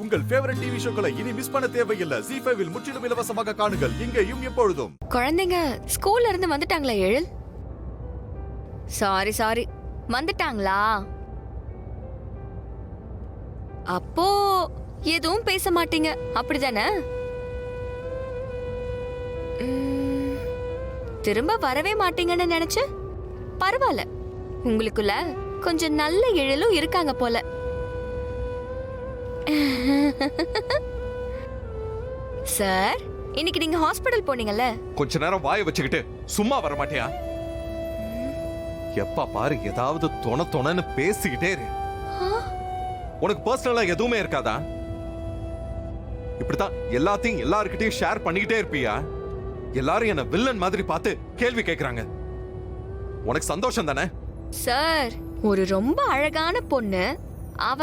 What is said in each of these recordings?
உங்கள் favourite TV ஷோக்களை இனி miss பண்ண தேவையில்லை. ZEE5 இல் முற்றிலும் இலவசமாக காணுங்கள். இங்கேயும் எப்பொழுதும். குழந்தைங்க ஸ்கூல்ல இருந்து வந்துட்டாங்களா எழில்? சாரி வந்துட்டாங்களா? அப்போ எதுவும் பேச மாட்டீங்க அப்படிதானே? திரும்ப வரவே மாட்டீங்கன்னு நினைச்சு பரவாயில்ல, உங்களுக்குள்ள கொஞ்சம் நல்ல எழிலும் இருக்காங்க போல. சார், இன்னைக்கு நீங்க ஹாஸ்பிடல் போனீங்கல்ல? கொஞ்ச நேரம் வாயை வச்சுக்கிட்டு சும்மா வர மாட்டியா? எப்பா பாரு ஏதாவது தொணன்னு பேசிக்கிட்டே இரு. உனக்கு பர்சனலா எதுவுமே இருக்காதா? இப்படித்தான் எல்லாத்தையும் எல்லார்கிட்டயும் ஷேர் பண்ணிக்கிட்டே இருப்பியா? எல்லாரும் என்ன வில்லன் மாதிரி பார்த்து கேள்வி கேக்குறாங்க. உனக்கு சந்தோஷம் தானே? சார், ஒரு ரொம்ப அழகான பொண்ணு அவ.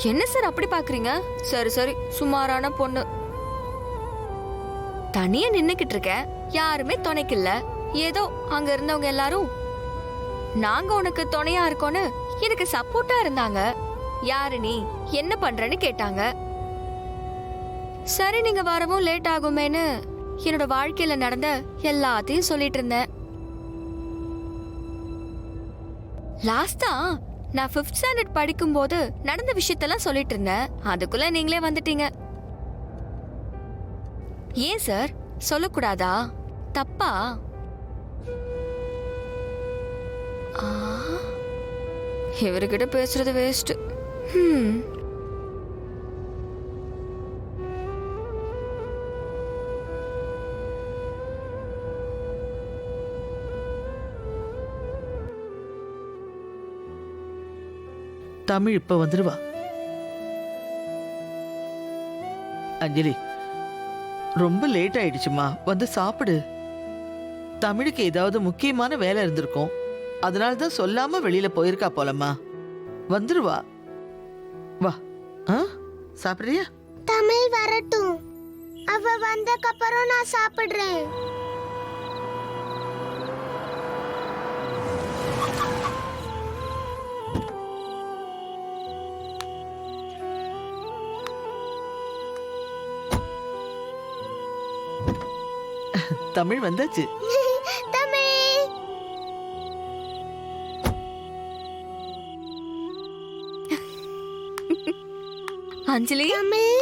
என்ன சார் அப்படி பாக்குறீங்க? சரி சுமாரான பொண்ணு. தனியா நின்னுக்கிட்டு இருக்க, யாருமே துணைக்கில்ல. ஏதோ அங்க இருந்தவங்க எல்லாரும் நாங்க உனக்கு துணையா இருக்கோன்னு எனக்கு சப்போர்ட்டா இருந்தாங்க. யாரு நீ, என்ன பண்றன்னு கேட்டாங்க. சரி, நீங்க வரவும் லேட் ஆகுமேன்னு என்னோட வாழ்க்கையில நடந்த எல்லாத்தையும் சொல்லிட்டு இருந்தேன். லாஸ்டா நான் 5th ஸ்டாண்டர்ட் படிக்கும் போது நடந்த விஷயத்தெல்லாம் சொல்லிட்டு இருந்தேன். அதுக்குள்ள நீங்களே வந்துட்டீங்க. ஏன் சார் சொல்லக்கூடாதா? தப்பா? இவர்கிட்ட பேசுறது வேஸ்ட். தமிழ் இப்ப வந்துருவா. அஞ்சலி, ரொம்ப லேட் ஆயிடுச்சுமா, வந்து சாப்பிடு. தமிழுக்கு ஏதாவது முக்கியமான வேலை இருந்திருக்கும், அதனாலதான் சொல்லாம வெளியில போயிருக்கா போலம்மா. வந்துருவா, வா. சாப்பிடுறியா? தமிழ் வரட்டும், அவ வந்தக்கு அப்புறம் நான் சாப்பிடுறேன். தமிழ் வந்தாச்சு. தமிழ், அஞ்சலி, தமிழ்,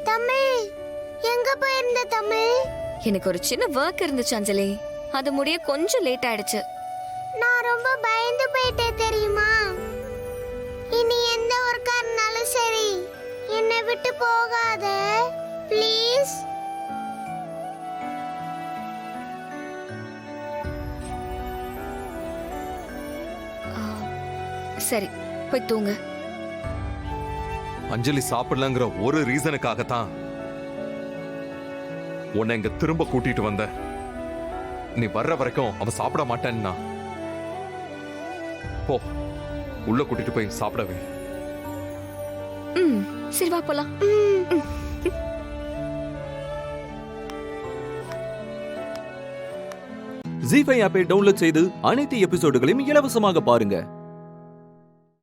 தமிழ், எங்க போயிருந்த தமிழ்? எனக்கு ஒரு சின்ன ஒர்க் இருந்துச்சு அஞ்சலி, அது முடிய கொஞ்சம் லேட் ஆயிடுச்சு. நான் ரொம்ப பயந்து போயிட்டேன் தெரியுமா? இனி எந்த ஒர்க்கா இருந்தாலும் சரி, என்னை விட்டு போகாத ப்ளீஸ். சரி, போய் தூங்கு. அஞ்சலி சாப்பிடலங்கிற ஒரு ரீசனுக்காகத்தான் உன்னை இங்க திரும்ப கூட்டிட்டு வந்த. நீ வர்ற வரைக்கும் அவன் சாப்பிட மாட்டேன்னா போ, உள்ள கூட்டிட்டு போய் சாப்பிடவே. சரி வா போலாம். ZEE5 ஆப்பை டவுன்லோட் செய்து அனைத்து எபிசோடுகளையும் இலவசமாக பாருங்க.